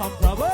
some trouble.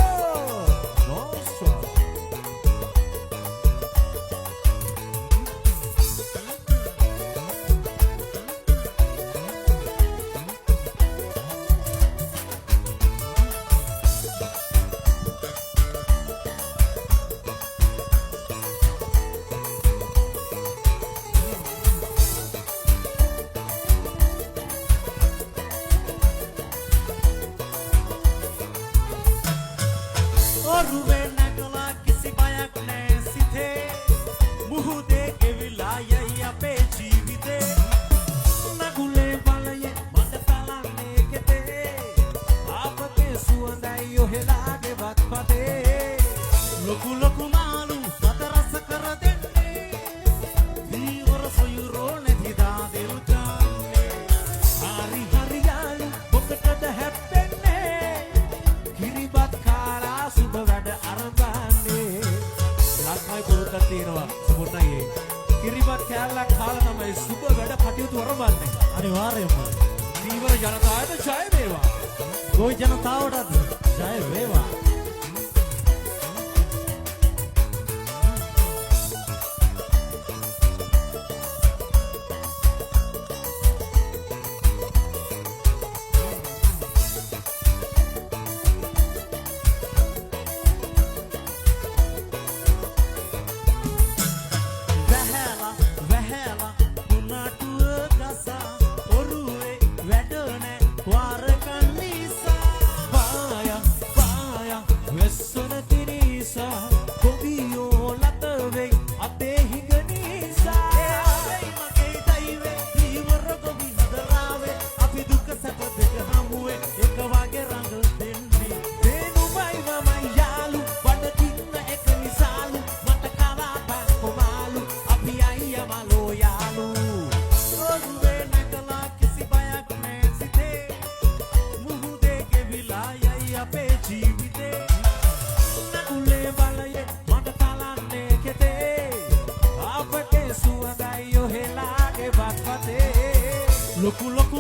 No trouble.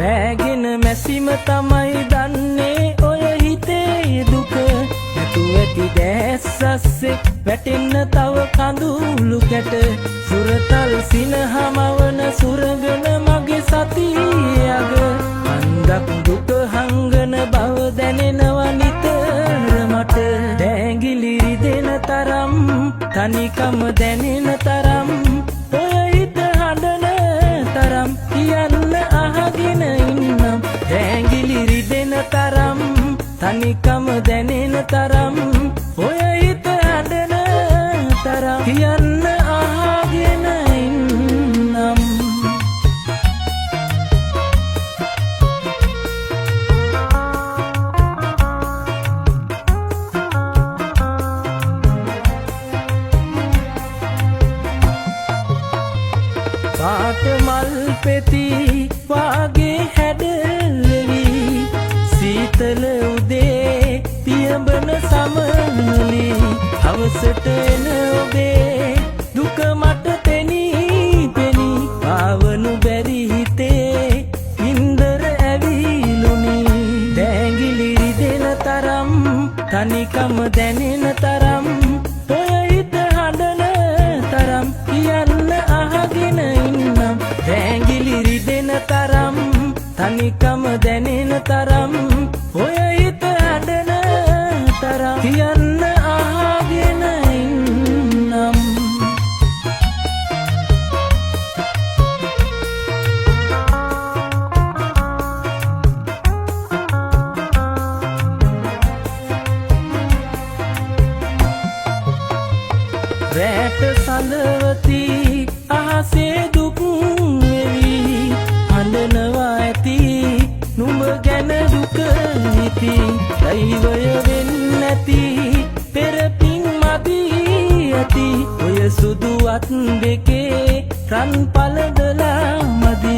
පෑගෙන මැසිම තමයි දන්නේ ඔය හිතේ දුක නැතු ඇති දැස්සස්සේ වැටෙන්න තව කඳුළු කැට සුරතල් සිනහමවන සුරගන මගේ සතියග අන්දක් දුක හංගන බව දැනෙනවා නිතර මට දැඟිලි රිදෙන තරම් තනිකම දැනෙන තරම් ඔය හිත හඬන තරම් කියන්න අහගෙන ඉන්නම් දැඟිලි රිදෙන තරම් තනිකම දැනෙන තරම් ඔය හිත හඬන තරම් කියන්න අහගෙන ඉන්නම් පාට මල් පෙති වාගේ හැඩවෙවි සීතල උදේ පියඹන සමනලි හවසට එන ඔබේ දුක මට පෙනී පෙනී පාවනු බැරි හිතේ ඉන්දර ඇවිලුනි දැඟිලි රිදෙන තරම් තනිකම දැනෙන තරම් ඔය හිත හඬන තරම් කියන්න අහගෙන ඉන්නම් දැඟිලි රිදෙන තරම් තනිකම දැනෙන තරම් ඔය හිත හඬන තරම් කියන්න අහගෙන ඉන්නම් රැට සඳවති අහසේ දුක් වෙවි හඬනවා ඇති නුඹ ගැන දුක හිති දෛවය වෙන්න ඇති පෙරපින් මදි ඇති ඔය සුදුවත් දෙකේ රන් පලදලා මදි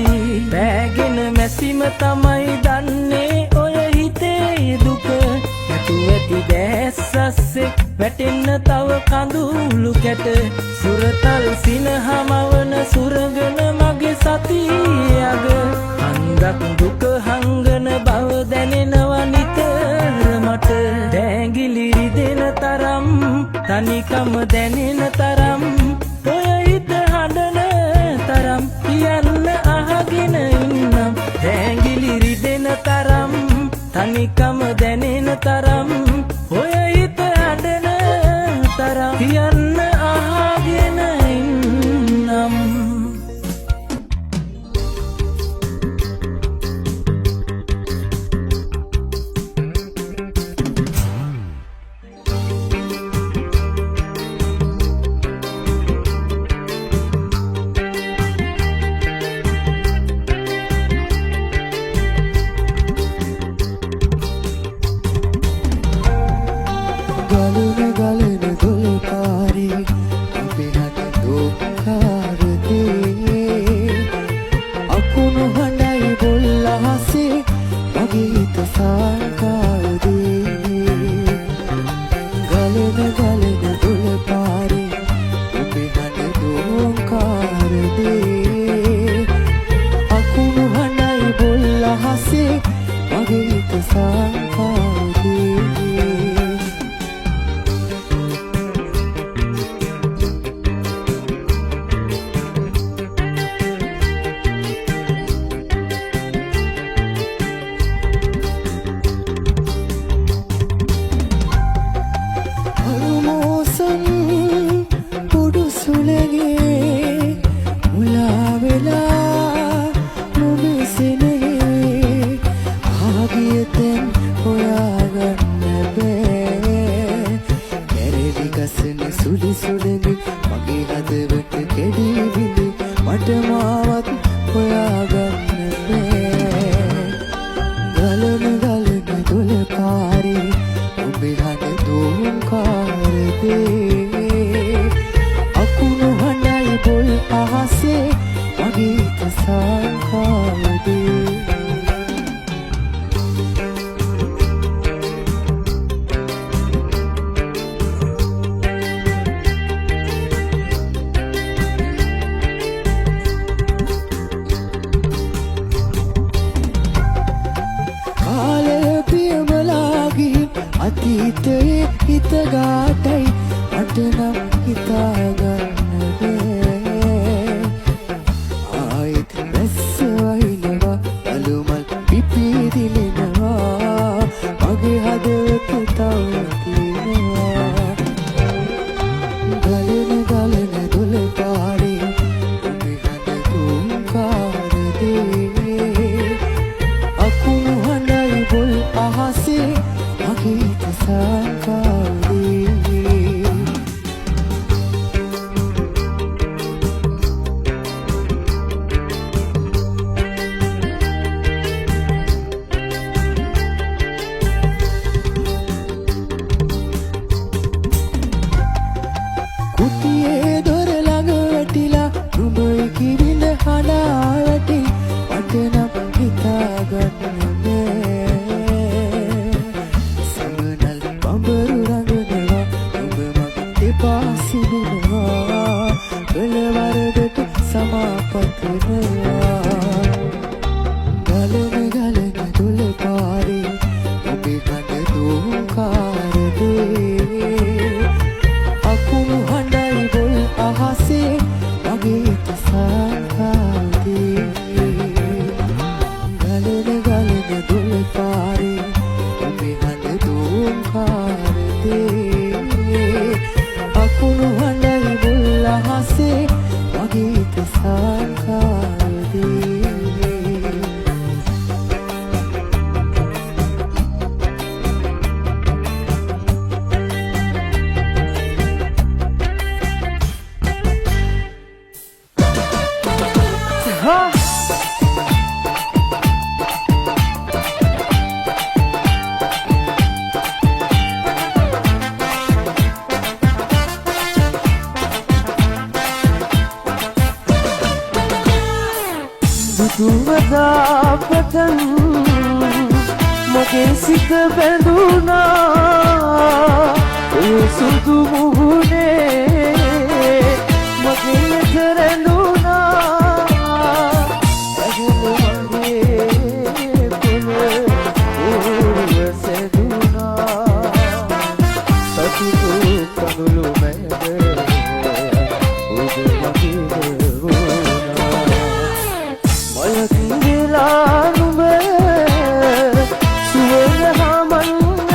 පෑගෙන මැසිම තමයි දන්නේ ඔය හිතේ දුක නැතු ඇති දැස්සස්සේ වැටෙන්න තව කඳුළු කැට සුරතල් සිනහමවන සුරගන මගේ සතියග අන්දක් දුක හංගන බව දැනෙනවා නිතර මට දැඟිලි රිදෙන තරම් තනිකම දැනෙන තරම් ඔය හිත හඬන තරම් කියන්න අහගෙන ඉන්නම් දැඟිලි රිදෙන තරම් තනිකම දැනෙන තරම් ඔය හිත හඬන තරම් කියන්න අහගෙන ඉන්නම් Hoya අතීතයේ හිත ගාටයි මට නම් හිතාගන්න බෑ ආයෙත් රැස්ස වහිනවා අලුමල් පිපිදිලෙනවා මගේ හදවත තව තියෙනවා ගලන ගලන දොළ පාරේ ඔබේ හඬ තුන්කාර දේ අකුණු හඬයි බොල් අහසේ මගේ හිත සංකාරේ කුටියේ දොර ළඟ වැටිලා නුඹ කිරිඳ හඬා වැටි මට නම් හිතාගන්න බෑ සමනල් බඹරු රඟනවා නුඹ මගේ දෙපා සිදුනවා කළ වරදට සමාපත් වෙනවා ගලන ගලන දොළ පාරේ ඔබේ හඬ දෝංකාර දේ අකුණු හඬයි බොල් අහසේ මගේ හිත සංකාරේ ගලන ගලන දොළ පාරේ ඔබේ හඬ දෝංකාර දේ අකුණු හඬයි බොල් අහසේ මගේ හිත සංකාරේ දුවදා පතන් මගේ සිත බැඳුනා ඒ සුදු මුහුණේ මගේ හිත රැඳුනා අගල මගේ පොළ ඕරුව සැදුනා සතුටු කඳුළු මැද ඔබ මගේ මලකිරලා නුඹ සුවඳ හමන්න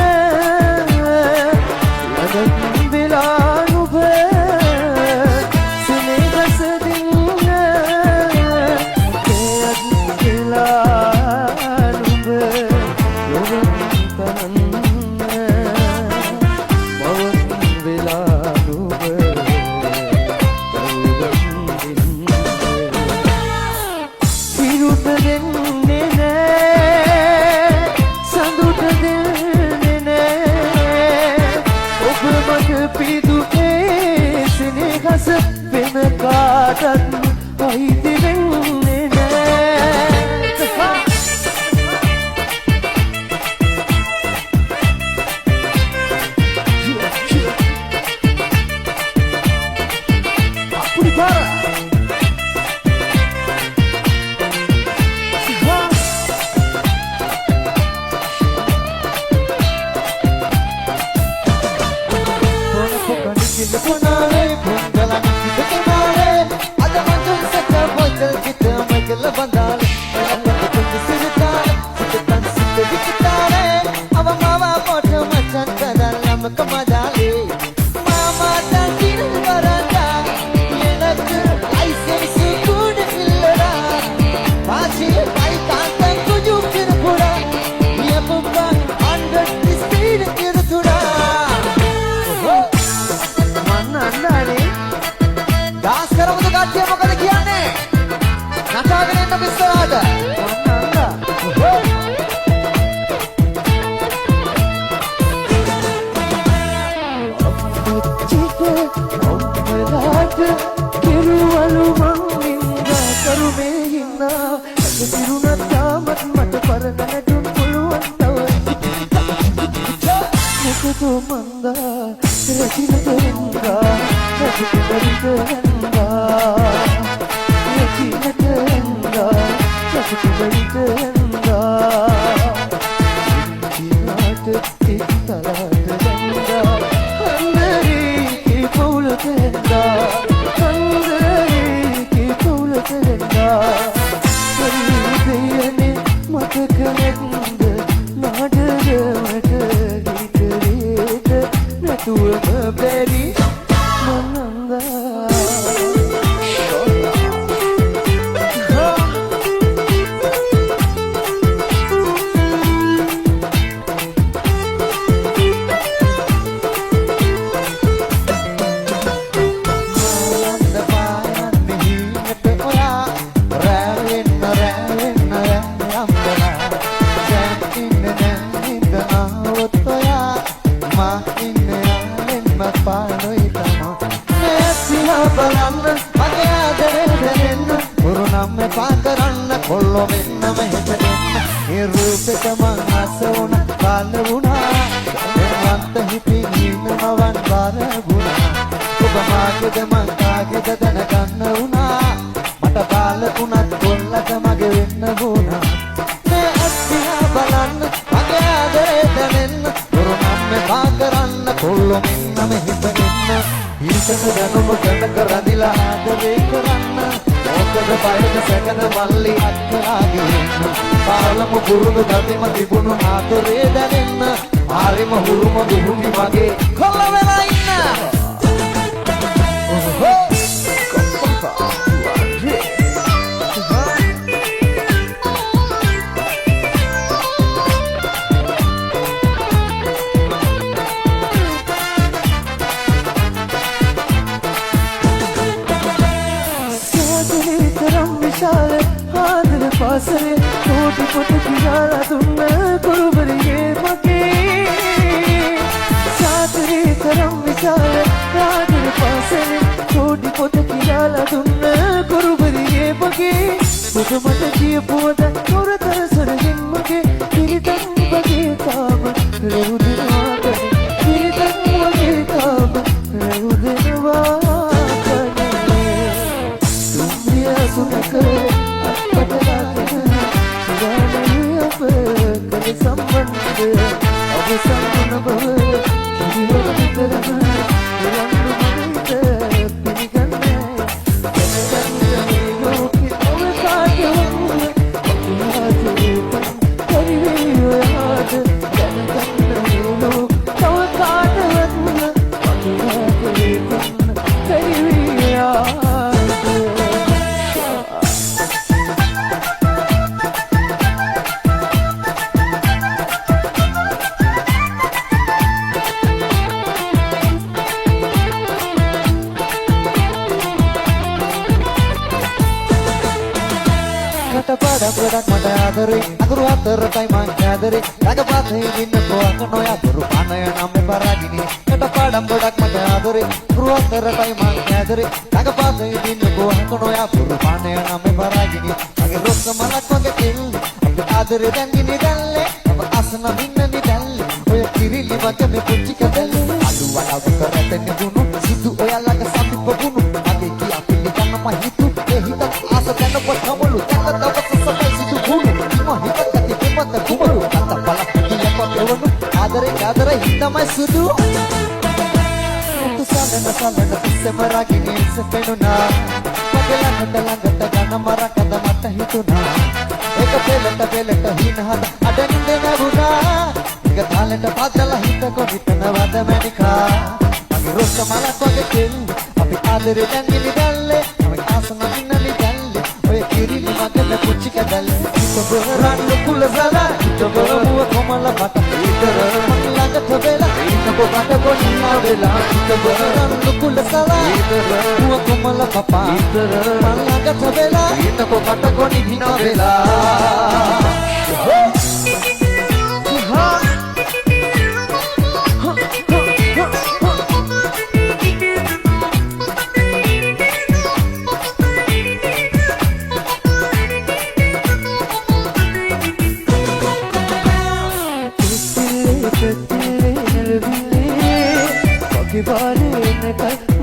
ලදකින් වෙලා නුඹ සෙනෙහස දින්න කැයත් වෙලා නුඹ යොවුන් තනන්න මවන් වෙලා නුඹ සිරුට දෙන්නේ නෑ සඳුට දෙන්නේ නෑ ඔබ මට පිදුනේ සෙනෙහස වෙන කාටත් අයිති වෙන්නේ නෑ අපුඩි පාර Ponare, pondala kita kenare, ada macam seka bocor kita Michael Bandale, apa betul disirtale, sekitar situ dikitare, awam awam macam macam dalam kemadale, mama dan kiri baranda, yenak license kuda filera, pasti baik tantang tujuh kira pura, dia bukan under the speed kira tura. දාස් කරමුද කට්ටිය මොකද කියන්නේ නටාගෙන එන්න පිස්සලාට කිරුවලු මං නින්දා කරුමේ හින්නා සිරුණත් තාමත් මට පරණ නැටුම් පුළුවන් තව මොකද මන්දා රැකිනට එන්දා රැකිනට එන්දා රැකිනට එන්දා රැකිනට එන්දා ඉන්දියාට තිත්තලාට කනෙක්ද නාඩගමට ගීතරේද නැතුවම බැරි මනන්දා කොල්ලෝ මෙන්න මෙහෙට දෙන්න ඒ රූපෙට මං ආස වුණා කාල වුණා එන්වන්ත හිතින් ඉන්නවන් බාර වුණා ඔබ මාගේද මං කාගේද දැනගන්න වුණා මට බාලකුණත් කොල්ලට මගේ වෙන්න වුණා මේ අත්තිහා බලන්න මගේ ආදරේ දැනෙන්න වරුණම් මෙපා කරන්න කොල්ලෝ මෙන්න මෙහෙට දෙන්න ඊටක දැනුම ගන්න කරදිලා ආදරේ කරන්න මොකද බයද සැකද මල්ලි අත්තරාගෙන පාලම පුරුදු ගතිම තිබුණු ආදරේ දැනෙන්න ආරිම හුරුම දුහුමි මගේ කොල්ල වෙලා ඉන්න පාසලේ කෝටි පොත කියලා දුන්න කුරුබරියේ මගේ සාතරේ තරම් විශාල රාජන පාසලේ කෝටි පොත කියලා දුන්න කුරුබරියේ මගේ මුදමට කියපුවද නොරතර සරහින් මගේ පිරිතන් වගේ තාම රැවුදෙනවා කනේ පිරිතන් වගේ තාම රැවුදෙනවා කනේ දුම්රිය සුනකරේ संबंध अब संबंध बव जीवन वितरण रंग मनित पिनिगन्ने जनगन्ने लोके तव कायम याद करिवे याद जनगन्ने लोक तव कायम करिवे याद Produk mata adere aguru atertai man adere laga pathe dinko akno ya guru panaya namme paragini kata padam produk mata adere aguru atertai man adere laga pathe dinko akno ya guru panaya namme paragini age rokka malak wage kel age adere dangini dalle aba asna minna ni dalle oy kirili wage me pucci kadalle adu wala ukarate ni bunu sidu oyala ka sapi pagunu age ki apilli kanna mahitu e hita asa tanna pothamulu tanna tawa adare hitamai sudu tu salana semaragini sepeduna magelangata langata gana marakada mata hituna eka pelata hina hada adande naguna eka thalata padala hitako hitana wada manika age rokka malak wage kel api adare dangili dalle ame asana minali dalle oy kirili magana pucci kadalle to rannu kulazala to muwa komala mata itara ළඟට වෙලා ඉන්නකො කටකො නිනා වෙලා ඉතබරන්න කුලසලා ඉතර මුව කොමල කපා ඉතර ළඟට වෙලා ඉන්නකො කටකො නිනා වෙලා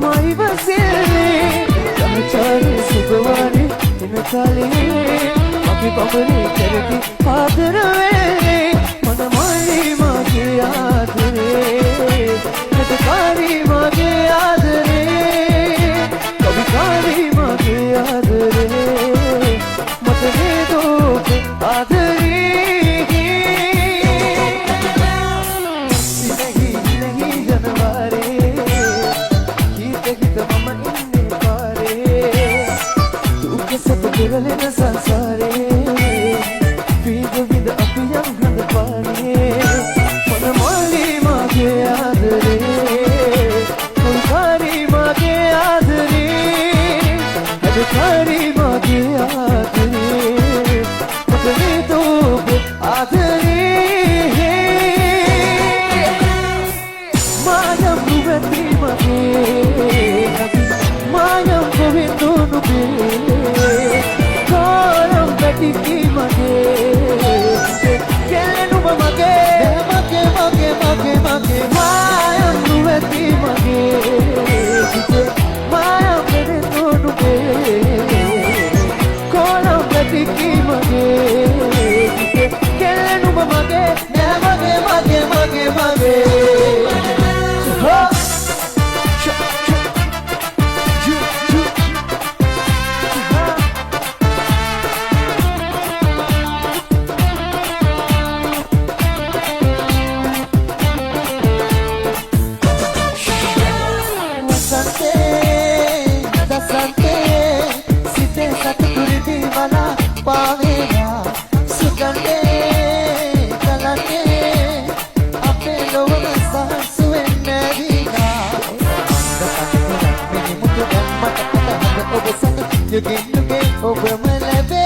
mai vasile ramachari subwari inakale maki pamari karti adarave manamari mage adare natakari mage adare kabikari mage adare matne do adare පාවෙලා සුගන්ධේ කලන්නේ අපේ ලොවම සහසු වෙන්නේ දීලා ඔබ සඳ යුගින් යුගේ ඔබම ලැබේ